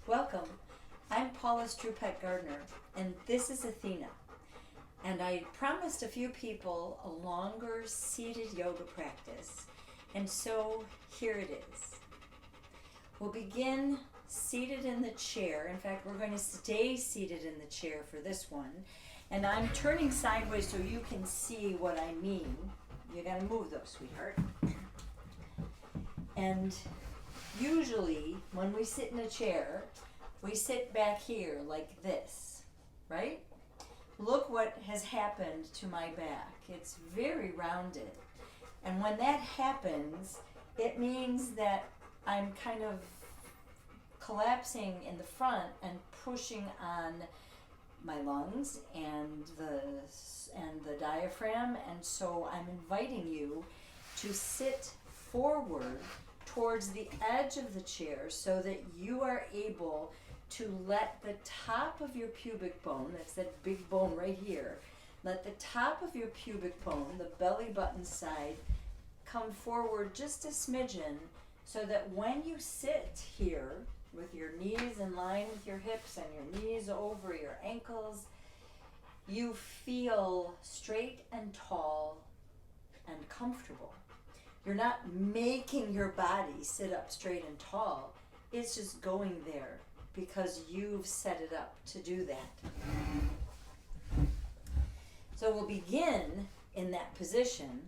Welcome. I'm Paula's True Pet Gardener, and this is Athena. And I promised a few people a longer seated yoga practice, and so here it is. We'll begin seated in the chair. In fact, we're going to stay seated in the chair for this one. And I'm turning sideways so you can see what I mean. You gotta move those, sweetheart. And usually, when we sit in a chair, we sit back here like this, right? Look what has happened to my back. It's very rounded. And when that happens, it means that I'm kind of collapsing in the front and pushing on my lungs and the diaphragm, and so I'm inviting you to sit forward towards the edge of the chair so that you are able to let the top of your pubic bone, that's that big bone right here, let the top of your pubic bone, the belly button side, come forward just a smidgen so that when you sit here with your knees in line with your hips and your knees over your ankles, you feel straight and tall and comfortable. You're not making your body sit up straight and tall. It's just going there because you've set it up to do that. So we'll begin in that position,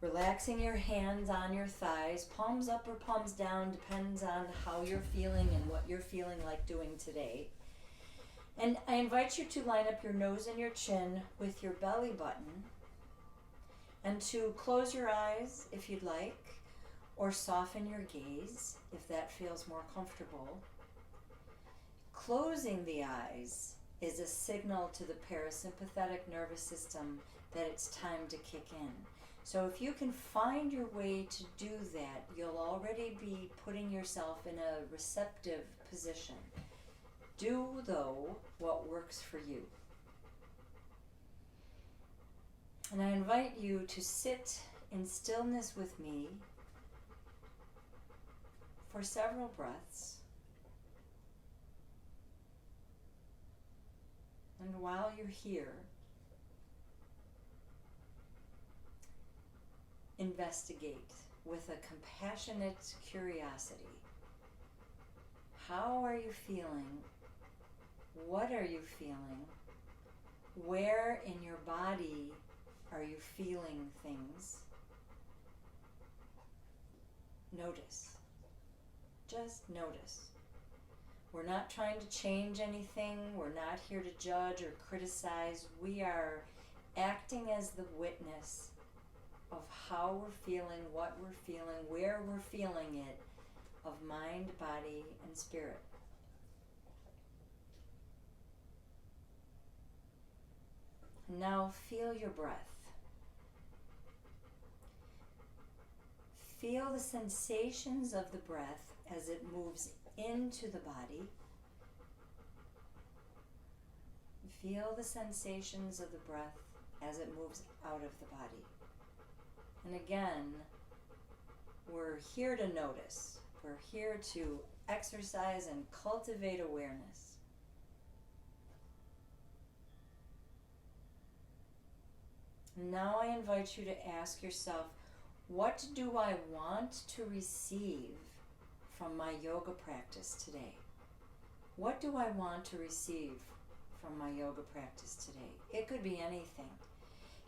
relaxing your hands on your thighs, palms up or palms down, depends on how you're feeling and what you're feeling like doing today. And I invite you to line up your nose and your chin with your belly button, and to close your eyes if you'd like, or soften your gaze if that feels more comfortable. Closing the eyes is a signal to the parasympathetic nervous system that it's time to kick in. So if you can find your way to do that, you'll already be putting yourself in a receptive position. Do, though, what works for you. And I invite you to sit in stillness with me for several breaths. And while you're here, investigate with a compassionate curiosity. How are you feeling? What are you feeling? Where in your body are you feeling things? Notice. Just notice. We're not trying to change anything. We're not here to judge or criticize. We are acting as the witness of how we're feeling, what we're feeling, where we're feeling it, of mind, body, and spirit. Now feel your breath. Feel the sensations of the breath as it moves into the body. Feel the sensations of the breath as it moves out of the body. And again, we're here to notice. We're here to exercise and cultivate awareness. Now I invite you to ask yourself, what do I want to receive from my yoga practice today? What do I want to receive from my yoga practice today? It could be anything.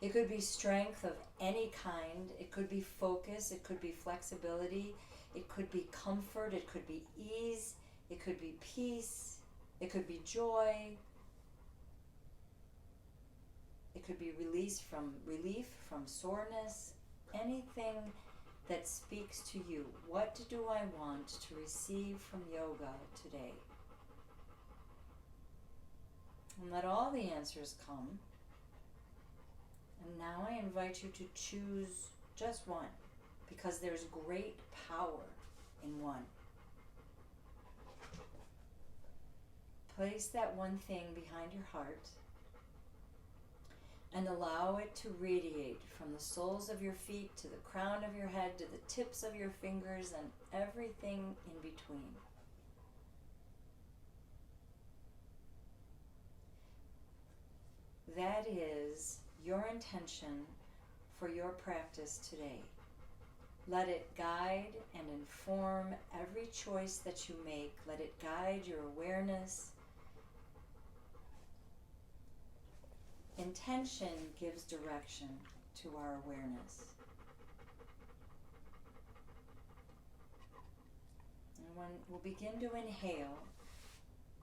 It could be strength of any kind. It could be focus. It could be flexibility. It could be comfort. It could be ease. It could be peace. It could be joy. It could be relief from soreness. Anything that speaks to you. What do I want to receive from yoga today? And let all the answers come. And now I invite you to choose just one, because there's great power in one. Place that one thing behind your heart and allow it to radiate from the soles of your feet to the crown of your head to the tips of your fingers and everything in between. that is your intention for your practice today. Let it guide and inform every choice that you make. Let it guide your awareness. Intention gives direction to our awareness. And we'll begin to inhale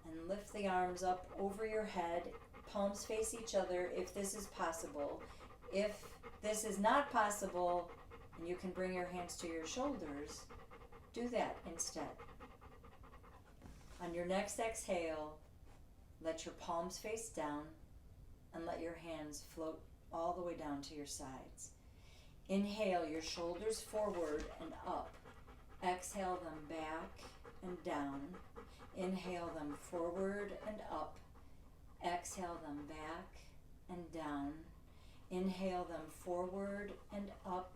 and lift the arms up over your head, palms face each other if this is possible. If this is not possible and you can bring your hands to your shoulders, do that instead. On your next exhale, let your palms face down and let your hands float all the way down to your sides. Inhale your shoulders forward and up. Exhale them back and down. Inhale them forward and up. Exhale them back and down. Inhale them forward and up.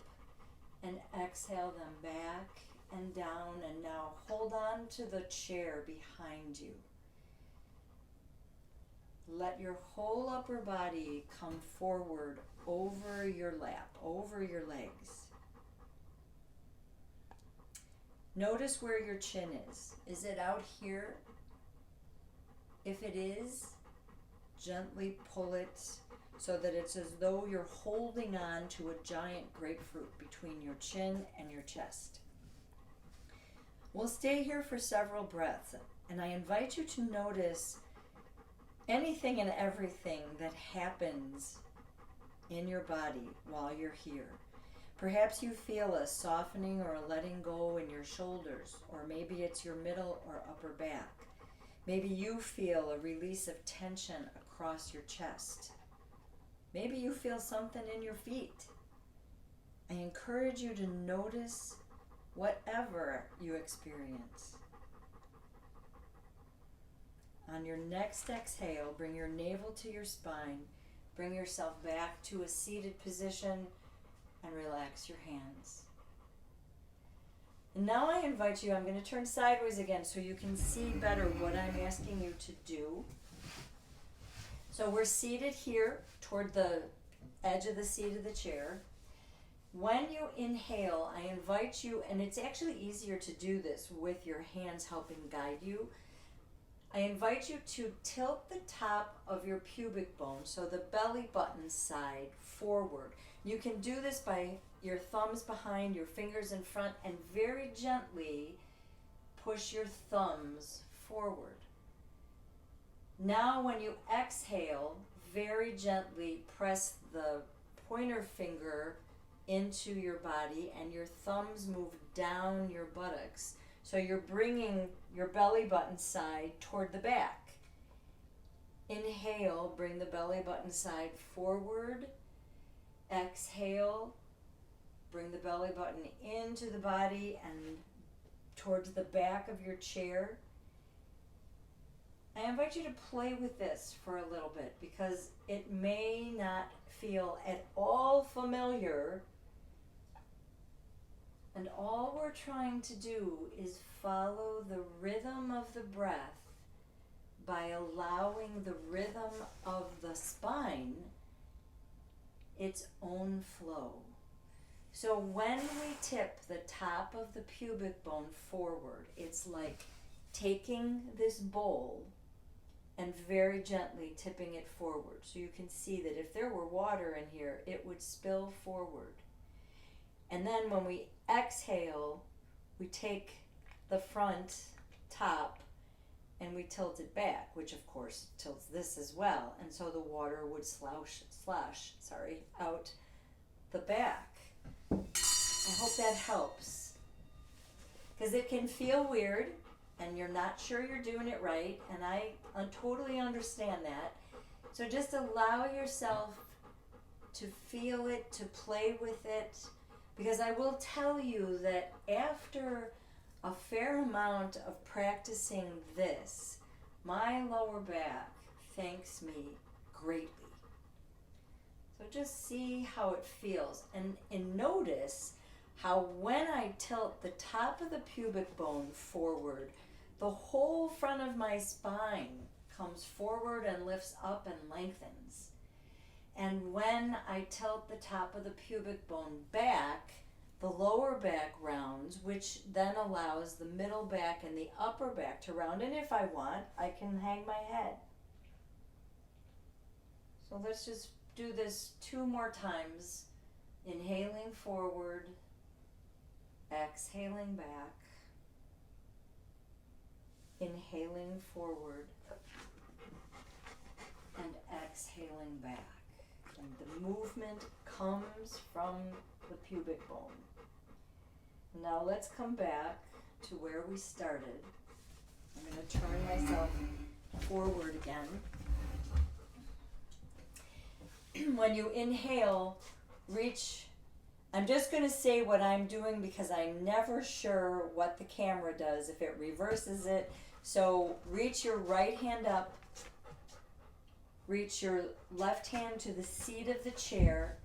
And exhale them back and down. And now hold on to the chair behind you. Let your whole upper body come forward over your lap, over your legs. Notice where your chin is. Is it out here? If it is, gently pull it so that it's as though you're holding on to a giant grapefruit between your chin and your chest. We'll stay here for several breaths, and I invite you to notice anything and everything that happens in your body while you're here. Perhaps you feel a softening or a letting go in your shoulders, or maybe it's your middle or upper back. Maybe you feel a release of tension across your chest. Maybe you feel something in your feet. I encourage you to notice whatever you experience. On your next exhale, bring your navel to your spine. Bring yourself back to a seated position and relax your hands. And now I invite you, I'm going to turn sideways again so you can see better what I'm asking you to do. So we're seated here toward the edge of the seat of the chair. When you inhale, I invite you, and it's actually easier to do this with your hands helping guide you. I invite you to tilt the top of your pubic bone, so the belly button side forward. You can do this by your thumbs behind, your fingers in front, and very gently push your thumbs forward. Now when you exhale, very gently press the pointer finger into your body and your thumbs move down your buttocks. So you're bringing your belly button side toward the back. Inhale, bring the belly button side forward. Exhale, bring the belly button into the body and towards the back of your chair. I invite you to play with this for a little bit because it may not feel at all familiar. And all we're trying to do is follow the rhythm of the breath by allowing the rhythm of the spine its own flow. So when we tip the top of the pubic bone forward, it's like taking this bowl and very gently tipping it forward. So you can see that if there were water in here, it would spill forward. And then when we exhale, we take the front top and we tilt it back, which of course tilts this as well. And so the water would slosh out the back. I hope that helps. Because it can feel weird and you're not sure you're doing it right, and I totally understand that. So just allow yourself to feel it, to play with it, because I will tell you that after a fair amount of practicing this, my lower back thanks me greatly. So just see how it feels, and notice how when I tilt the top of the pubic bone forward, the whole front of my spine comes forward and lifts up and lengthens. And when I tilt the top of the pubic bone back, the lower back rounds, which then allows the middle back and the upper back to round. And if I want, I can hang my head. So let's just do this 2 more times. Inhaling forward, exhaling back, inhaling forward, and exhaling back. And the movement comes from the pubic bone. Now let's come back to where we started. I'm going to turn myself forward again. When you inhale, reach. I'm just going to say what I'm doing because I'm never sure what the camera does, if it reverses it. So reach your right hand up. Reach your left hand to the seat of the chair.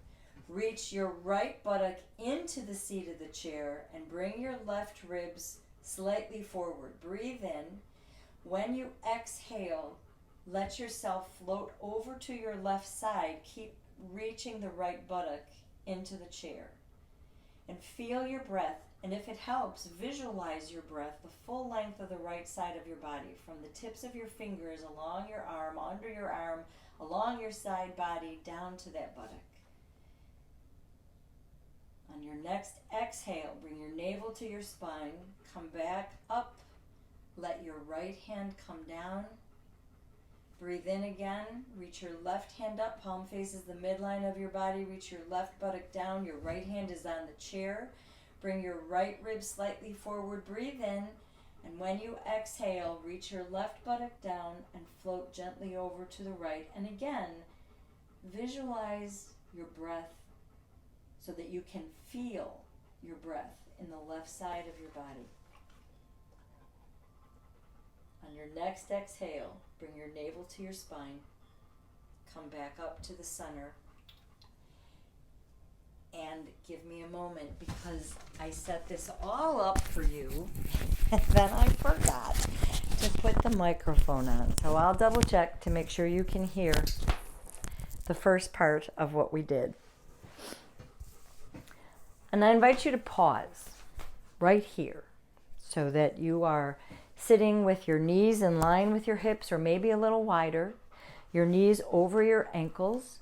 Reach your right buttock into the seat of the chair and bring your left ribs slightly forward. Breathe in. When you exhale, let yourself float over to your left side. Keep reaching the right buttock into the chair. And feel your breath. And if it helps, visualize your breath the full length of the right side of your body, from the tips of your fingers along your arm, under your arm, along your side body, down to that buttock. On your next exhale, bring your navel to your spine, come back up, let your right hand come down. Breathe in again, reach your left hand up, palm faces the midline of your body, reach your left buttock down, your right hand is on the chair. Bring your right rib slightly forward, breathe in, and when you exhale, reach your left buttock down and float gently over to the right. And again, visualize your breath so that you can feel your breath in the left side of your body. On your next exhale, bring your navel to your spine, come back up to the center, and give me a moment because I set this all up for you and then I forgot to put the microphone on. So I'll double check to make sure you can hear the first part of what we did. And I invite you to pause right here so that you are sitting with your knees in line with your hips or maybe a little wider, your knees over your ankles,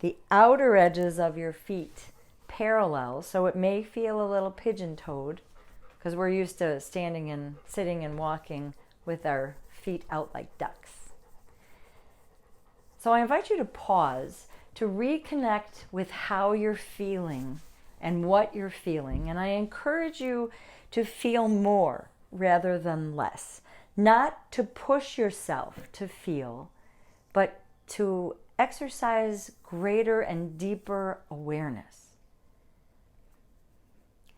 the outer edges of your feet parallel, so it may feel a little pigeon-toed because we're used to standing and sitting and walking with our feet out like ducks. So I invite you to pause to reconnect with how you're feeling and what you're feeling, and I encourage you to feel more rather than less, not to push yourself to feel, but to exercise greater and deeper awareness.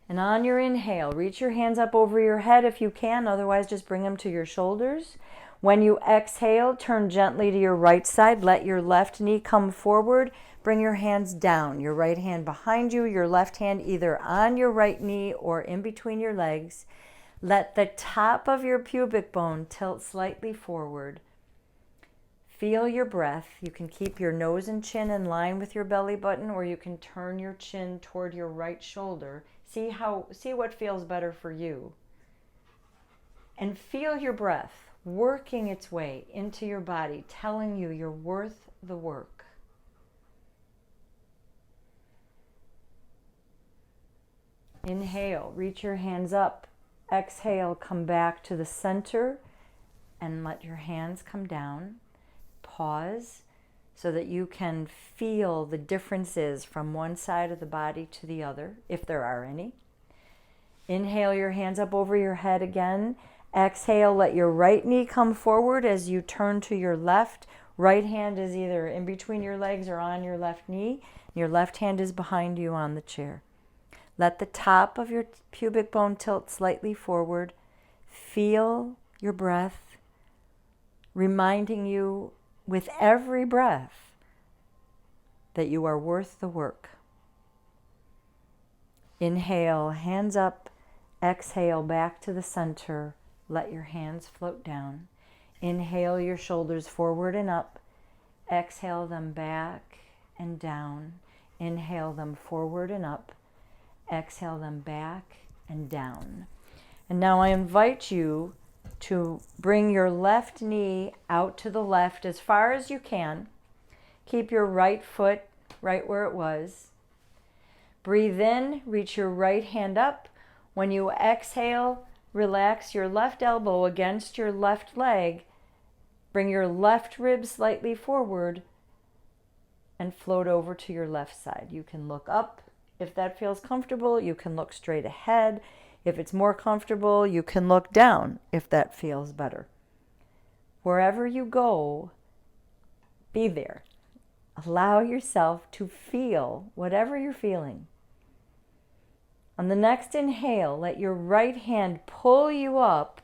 And on your inhale, reach your hands up over your head if you can, otherwise just bring them to your shoulders. When you exhale, turn gently to your right side, let your left knee come forward, bring your hands down, your right hand behind you, your left hand either on your right knee or in between your legs. Let the top of your pubic bone tilt slightly forward. Feel your breath. You can keep your nose and chin in line with your belly button, or you can turn your chin toward your right shoulder. See what feels better for you. And feel your breath working its way into your body, telling you you're worth the work. Inhale, reach your hands up. Exhale, come back to the center and let your hands come down. Pause so that you can feel the differences from one side of the body to the other, if there are any. Inhale your hands up over your head again. Exhale, let your right knee come forward as you turn to your left. Right hand is either in between your legs or on your left knee. Your left hand is behind you on the chair. Let the top of your pubic bone tilt slightly forward. Feel your breath, reminding you with every breath that you are worth the work. Inhale, hands up. Exhale, back to the center. Let your hands float down. Inhale your shoulders forward and up. Exhale them back and down. Inhale them forward and up. Exhale them back and down. And now I invite you to bring your left knee out to the left as far as you can. Keep your right foot right where it was. Breathe in, reach your right hand up. When you exhale, relax your left elbow against your left leg. Bring your left rib slightly forward and float over to your left side. You can look up if that feels comfortable. You can look straight ahead. If it's more comfortable, you can look down if that feels better. Wherever you go, be there. Allow yourself to feel whatever you're feeling. On the next inhale, let your right hand pull you up,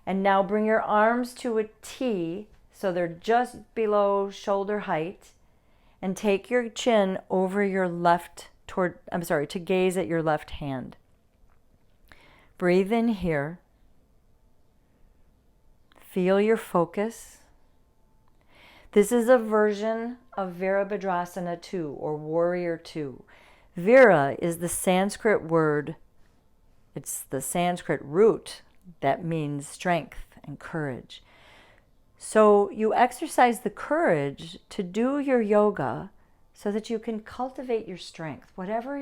and now bring your arms to a T so they're just below shoulder height, and take your chin over your left to gaze at your left hand. Breathe in here. Feel your focus. This is a version of Virabhadrasana 2 or Warrior 2. Vira is the Sanskrit word, it's the Sanskrit root that means strength and courage. So you exercise the courage to do your yoga so that you can cultivate your strength, whatever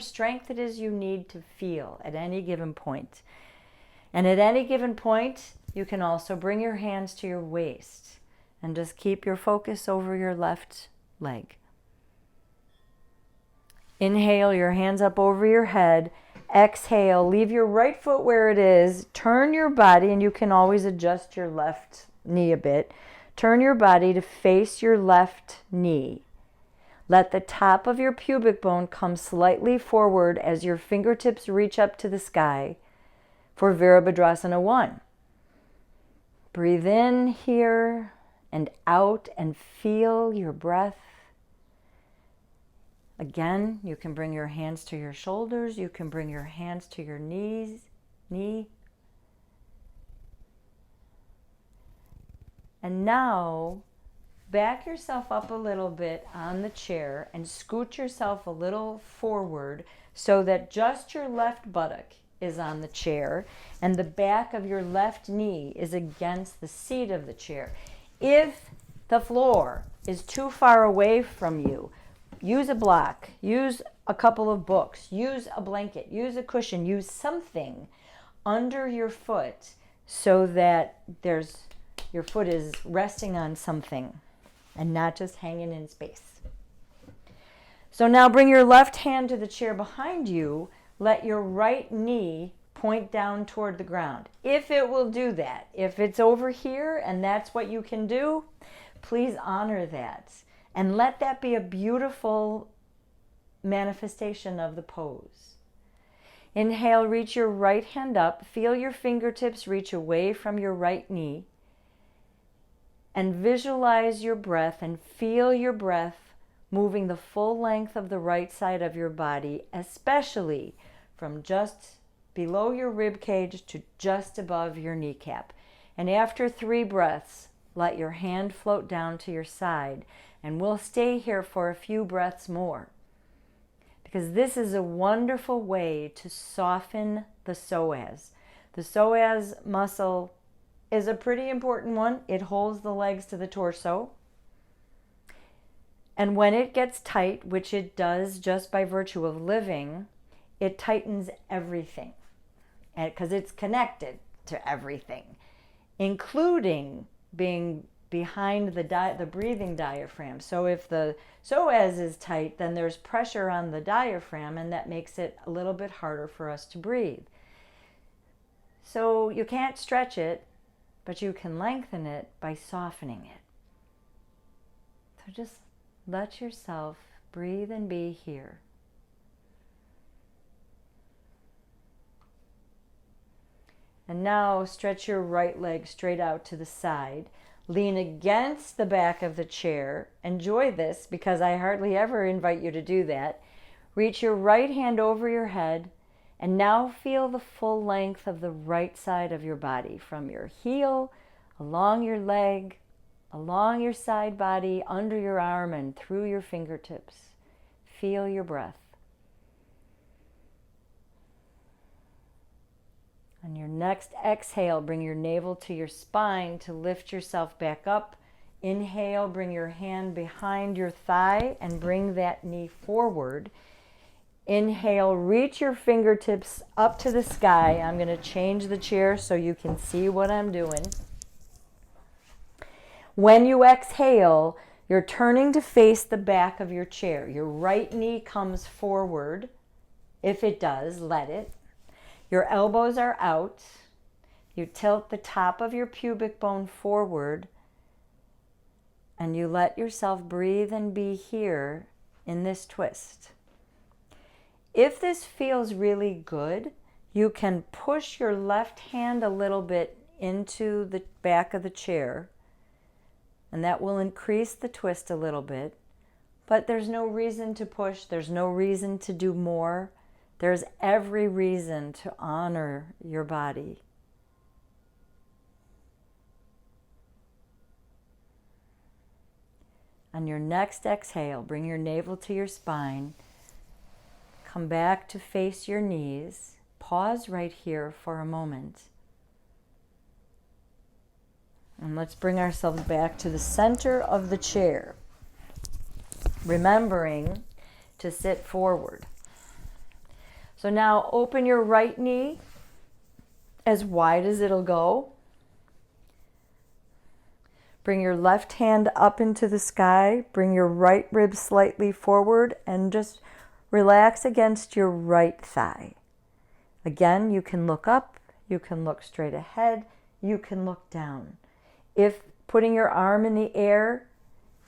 strength it is you need to feel at any given point. And at any given point, you can also bring your hands to your waist and just keep your focus over your left leg. Inhale, your hands up over your head. Exhale, leave your right foot where it is. Turn your body, and you can always adjust your left knee a bit. Turn your body to face your left knee. Let the top of your pubic bone come slightly forward as your fingertips reach up to the sky for Virabhadrasana 1. Breathe in here and out and feel your breath. Again, you can bring your hands to your shoulders. You can bring your hands to your knee. And now, back yourself up a little bit on the chair and scoot yourself a little forward so that just your left buttock is on the chair and the back of your left knee is against the seat of the chair. If the floor is too far away from you, use a block, use a couple of books, use a blanket, use a cushion, use something under your foot so that your foot is resting on something and not just hanging in space. So now bring your left hand to the chair behind you. Let your right knee point down toward the ground. If it will do that, if it's over here and that's what you can do, please honor that. And let that be a beautiful manifestation of the pose. Inhale, reach your right hand up. Feel your fingertips reach away from your right knee. And visualize your breath and feel your breath moving the full length of the right side of your body, especially from just below your rib cage to just above your kneecap. And after 3 breaths, let your hand float down to your side. And we'll stay here for a few breaths more, because this is a wonderful way to soften the psoas. The psoas muscle is a pretty important one. It holds the legs to the torso. And when it gets tight, which it does just by virtue of living, it tightens everything, because it's connected to everything, including being behind the breathing diaphragm. So if the psoas is tight, then there's pressure on the diaphragm, and that makes it a little bit harder for us to breathe. So you can't stretch it, but you can lengthen it by softening it. So just let yourself breathe and be here. And now stretch your right leg straight out to the side. Lean against the back of the chair. Enjoy this, because I hardly ever invite you to do that. Reach your right hand over your head, and now feel the full length of the right side of your body, from your heel, along your leg, along your side body, under your arm, and through your fingertips. Feel your breath. On your next exhale, bring your navel to your spine to lift yourself back up. Inhale, bring your hand behind your thigh and bring that knee forward. Inhale, reach your fingertips up to the sky. I'm going to change the chair so you can see what I'm doing. When you exhale, you're turning to face the back of your chair. Your right knee comes forward. If it does, let it. Your elbows are out. You tilt the top of your pubic bone forward, and you let yourself breathe and be here in this twist. If this feels really good, you can push your left hand a little bit into the back of the chair, and that will increase the twist a little bit. But there's no reason to push. There's no reason to do more. There's every reason to honor your body. On your next exhale, bring your navel to your spine. Come back to face your knees. Pause right here for a moment. And let's bring ourselves back to the center of the chair, remembering to sit forward. So now open your right knee as wide as it'll go. Bring your left hand up into the sky. Bring your right rib slightly forward and just relax against your right thigh. Again, you can look up, you can look straight ahead, you can look down. If putting your arm in the air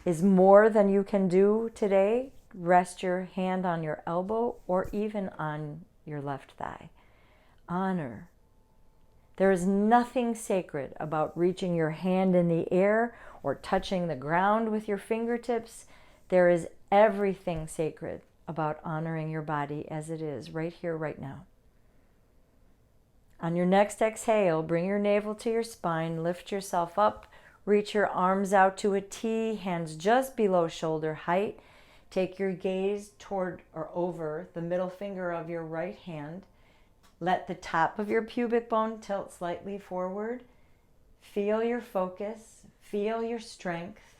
is more than you can do today, rest your hand on your elbow or even on your left thigh. Honor. There is nothing sacred about reaching your hand in the air or touching the ground with your fingertips. There is everything sacred about honoring your body as it is right here, right now. On your next exhale, bring your navel to your spine, lift yourself up, reach your arms out to a T, hands just below shoulder height. Take your gaze toward or over the middle finger of your right hand. Let the top of your pubic bone tilt slightly forward. Feel your focus, feel your strength,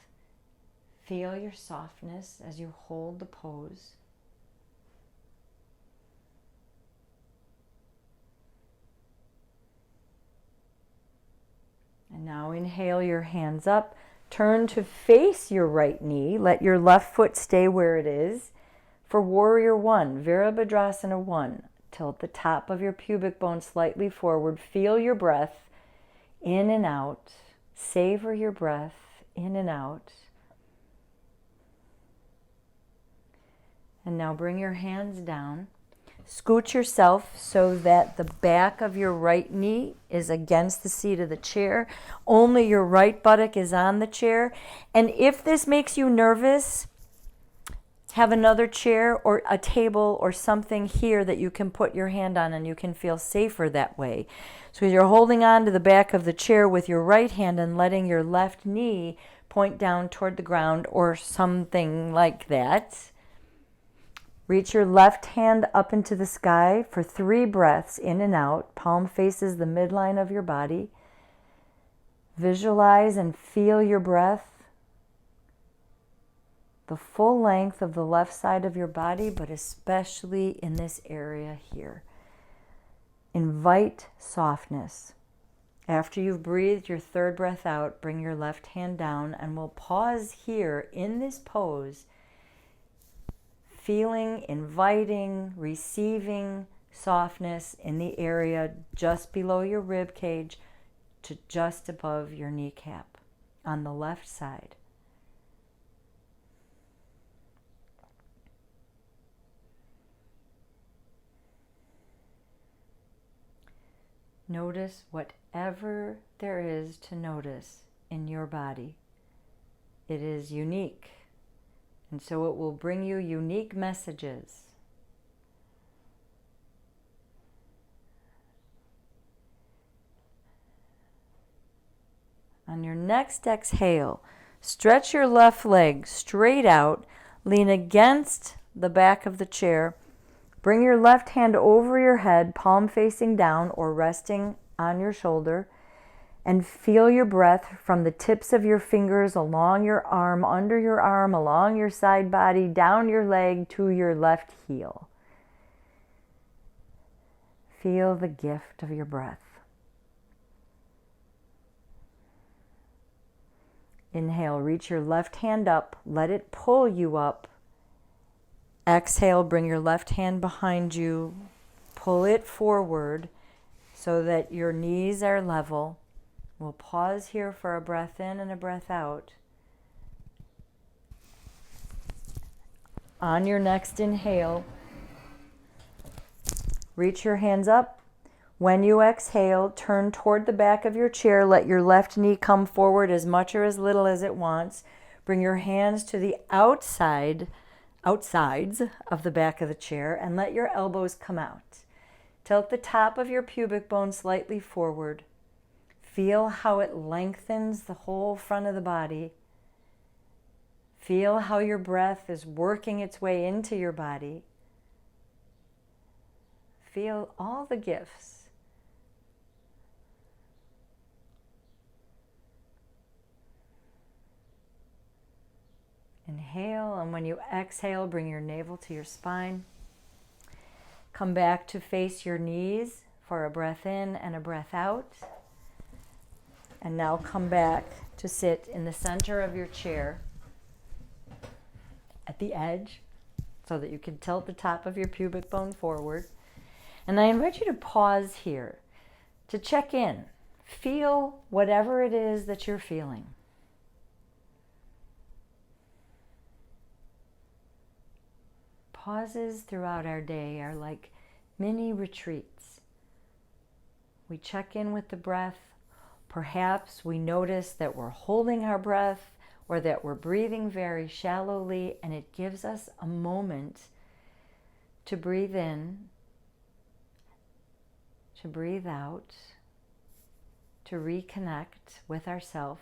feel your softness as you hold the pose. And now inhale your hands up. Turn to face your right knee. Let your left foot stay where it is. For Warrior 1, Virabhadrasana 1, tilt the top of your pubic bone slightly forward. Feel your breath in and out. Savor your breath in and out. And now bring your hands down. Scoot yourself so that the back of your right knee is against the seat of the chair. Only your right buttock is on the chair. And if this makes you nervous, have another chair or a table or something here that you can put your hand on and you can feel safer that way. So you're holding on to the back of the chair with your right hand and letting your left knee point down toward the ground or something like that. Reach your left hand up into the sky for 3 breaths in and out. Palm faces the midline of your body. Visualize and feel your breath. The full length of the left side of your body, but especially in this area here. Invite softness. After you've breathed your 3rd breath out, bring your left hand down and we'll pause here in this pose, feeling, inviting, receiving softness in the area just below your rib cage to just above your kneecap on the left side. Notice whatever there is to notice in your body. It is unique. And so it will bring you unique messages. On your next exhale, stretch your left leg straight out, lean against the back of the chair. Bring your left hand over your head, palm facing down or resting on your shoulder, and feel your breath from the tips of your fingers along your arm, under your arm, along your side body, down your leg to your left heel. Feel the gift of your breath. Inhale, reach your left hand up, let it pull you up. Exhale, bring your left hand behind you, pull it forward so that your knees are level. We'll pause here for a breath in and a breath out. On your next inhale, reach your hands up. When you exhale, turn toward the back of your chair. Let your left knee come forward as much or as little as it wants. Bring your hands to the outsides of the back of the chair and let your elbows come out. Tilt the top of your pubic bone slightly forward. Feel how it lengthens the whole front of the body. Feel how your breath is working its way into your body. Feel all the gifts. Inhale, and when you exhale, bring your navel to your spine. Come back to face your knees for a breath in and a breath out. And now come back to sit in the center of your chair at the edge so that you can tilt the top of your pubic bone forward. And I invite you to pause here to check in. Feel whatever it is that you're feeling. Pauses throughout our day are like mini retreats. We check in with the breath. Perhaps we notice that we're holding our breath or that we're breathing very shallowly, and it gives us a moment to breathe in, to breathe out, to reconnect with ourselves.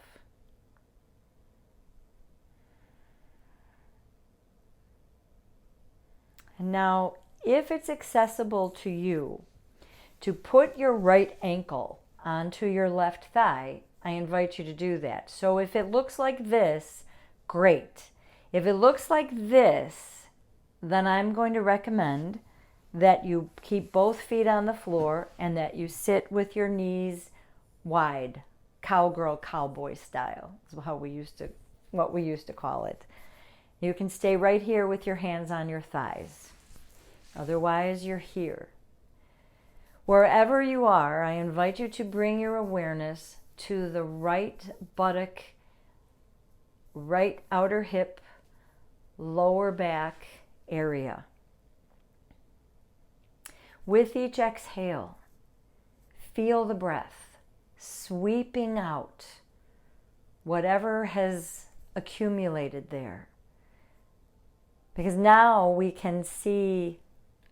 And now, if it's accessible to you to put your right ankle onto your left thigh, I invite you to do that. So if it looks like this, great. If it looks like this, then I'm going to recommend that you keep both feet on the floor and that you sit with your knees wide, cowgirl, cowboy style. That's what we used to call it. You can stay right here with your hands on your thighs. Otherwise, you're here. Wherever you are, I invite you to bring your awareness to the right buttock, right outer hip, lower back area. With each exhale, feel the breath sweeping out whatever has accumulated there. Because now we can see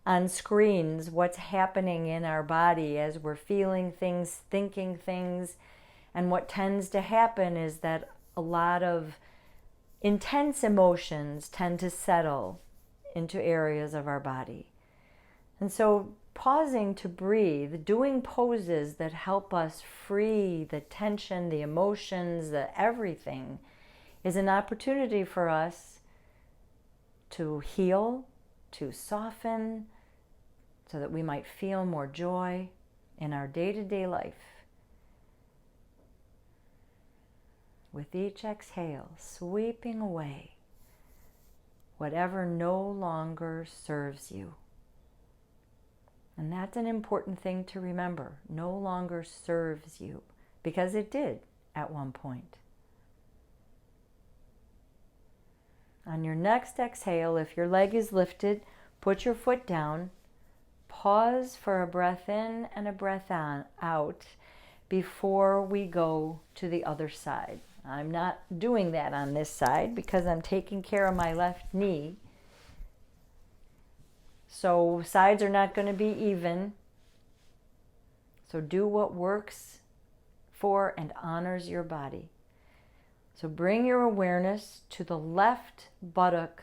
on screens what's happening in our body as we're feeling things, thinking things. And what tends to happen is that a lot of intense emotions tend to settle into areas of our body. And so pausing to breathe, doing poses that help us free the tension, the emotions, the everything, is an opportunity for us to heal, to soften, so that we might feel more joy in our day-to-day life. With each exhale, sweeping away whatever no longer serves you. And that's an important thing to remember. No longer serves you, because it did at one point. On your next exhale, if your leg is lifted, put your foot down. Pause for a breath in and a breath out before we go to the other side. I'm not doing that on this side because I'm taking care of my left knee. So sides are not going to be even. So do what works for and honors your body. So bring your awareness to the left buttock,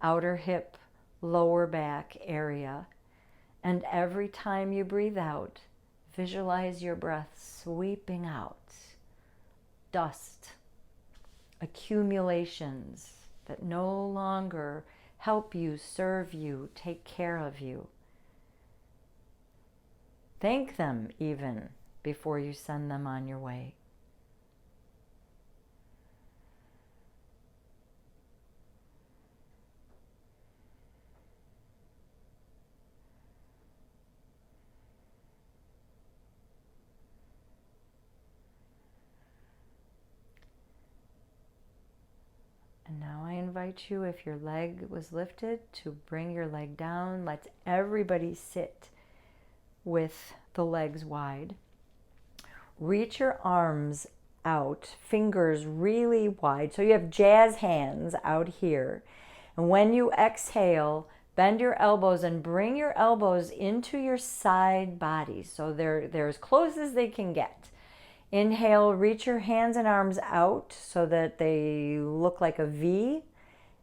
outer hip, lower back area. And every time you breathe out, visualize your breath sweeping out dust, accumulations that no longer help you, serve you, take care of you. Thank them even before you send them on your way. And now I invite you, if your leg was lifted, to bring your leg down. Let everybody sit with the legs wide. Reach your arms out, fingers really wide. So you have jazz hands out here. And when you exhale, bend your elbows and bring your elbows into your side body. So they're as close as they can get. Inhale, reach your hands and arms out so that they look like a V.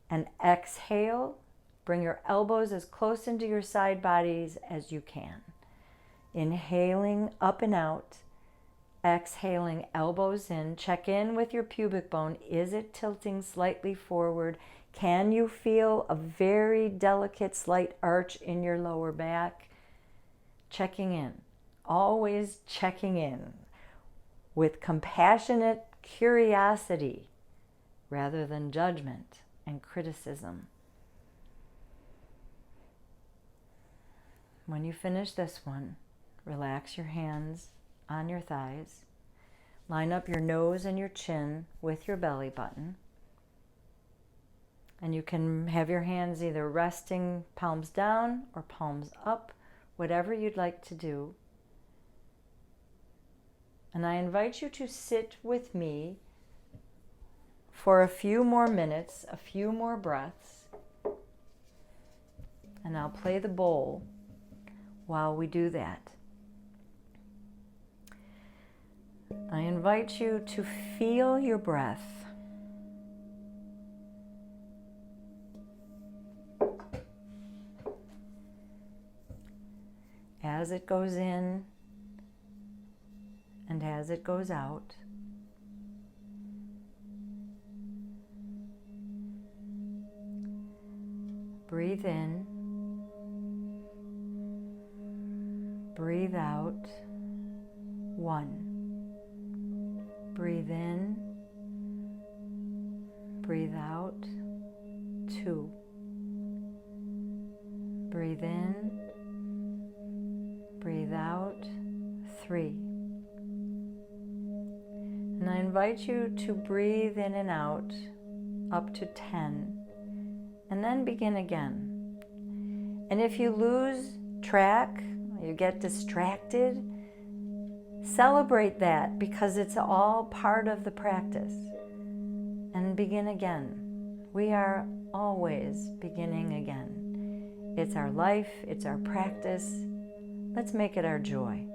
And exhale, bring your elbows as close into your side bodies as you can. Inhaling up and out. Exhaling, elbows in. Check in with your pubic bone. Is it tilting slightly forward? Can you feel a very delicate slight arch in your lower back? Checking in. Always checking in with compassionate curiosity rather than judgment and criticism. When you finish this one, relax your hands on your thighs. Line up your nose and your chin with your belly button. And you can have your hands either resting palms down or palms up, whatever you'd like to do. And I invite you to sit with me for a few more minutes, a few more breaths. And I'll play the bowl while we do that. I invite you to feel your breath. As it goes in and as it goes out. Breathe in. Breathe out. 1. Breathe in. Breathe out. 2. Breathe in. Breathe out. 3. And I invite you to breathe in and out up to 10, and then begin again. And if you lose track, you get distracted, celebrate that, because it's all part of the practice. And begin again. We are always beginning again. It's our life, it's our practice. Let's make it our joy.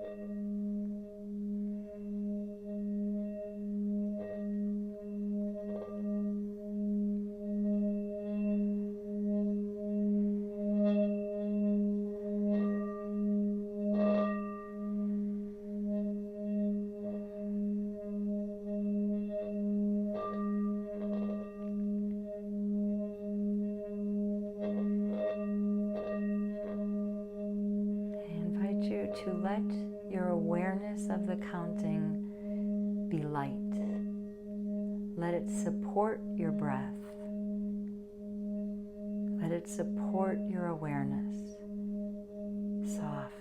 To let your awareness of the counting be light. Let it support your breath. Let it support your awareness. Softly.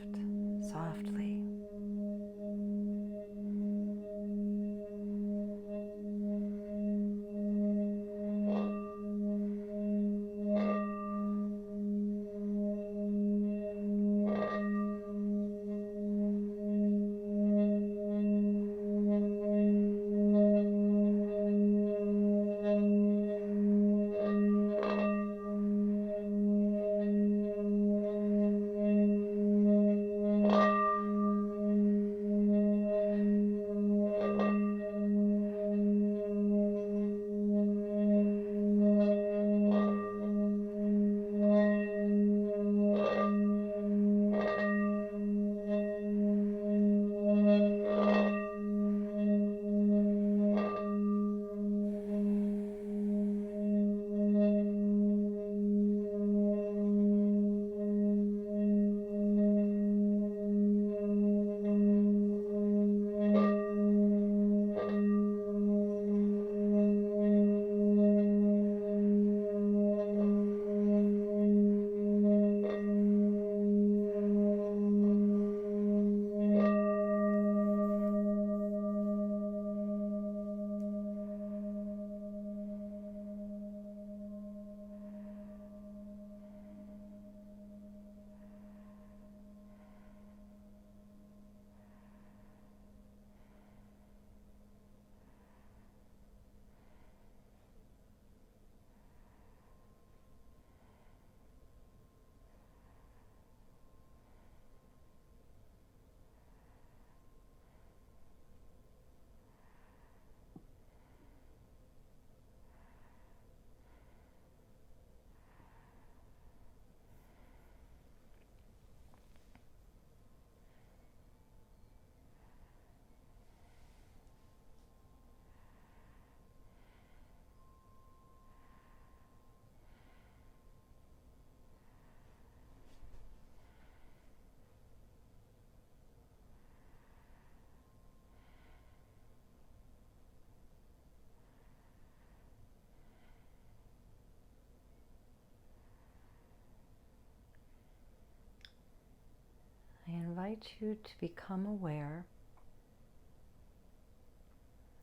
invite you to become aware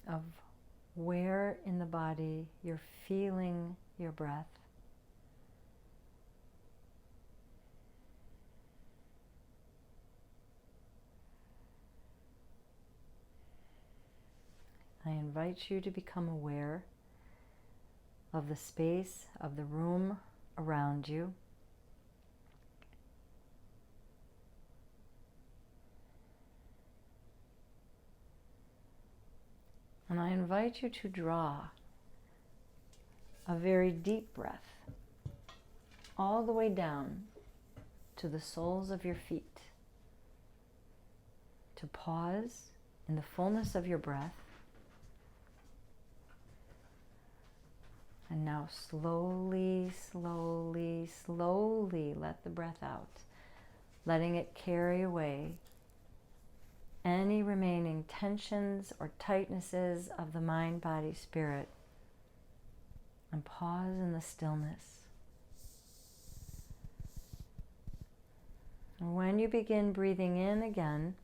of where in the body you're feeling your breath. I invite you to become aware of the space of the room around you. And I invite you to draw a very deep breath all the way down to the soles of your feet. To pause in the fullness of your breath. And now slowly, slowly, slowly let the breath out, letting it carry away any remaining tensions or tightnesses of the mind, body, spirit. And pause in the stillness. And when you begin breathing in again,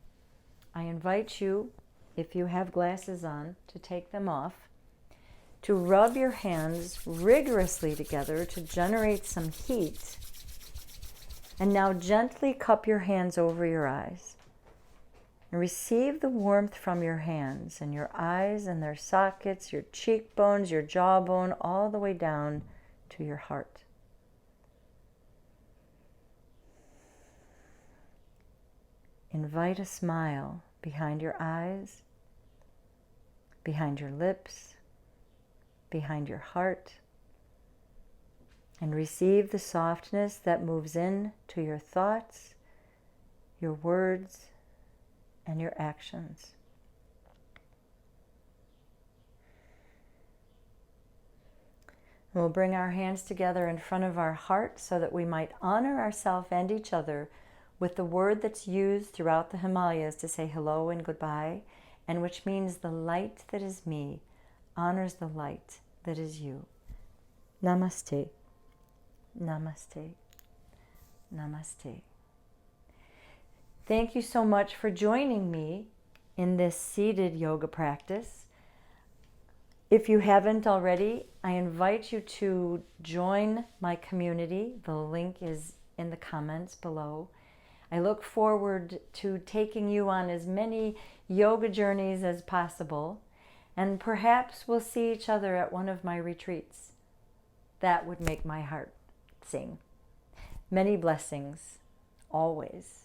I invite you, if you have glasses on, to take them off, to rub your hands rigorously together to generate some heat. And now gently cup your hands over your eyes. And receive the warmth from your hands and your eyes and their sockets, your cheekbones, your jawbone, all the way down to your heart. Invite a smile behind your eyes, behind your lips, behind your heart, and receive the softness that moves in to your thoughts, your words, and your actions. And we'll bring our hands together in front of our heart so that we might honor ourselves and each other with the word that's used throughout the Himalayas to say hello and goodbye, and which means the light that is me honors the light that is you. Namaste. Namaste. Namaste. Thank you so much for joining me in this seated yoga practice. If you haven't already, I invite you to join my community. The link is in the comments below. I look forward to taking you on as many yoga journeys as possible, and perhaps we'll see each other at one of my retreats. That would make my heart sing. Many blessings, always.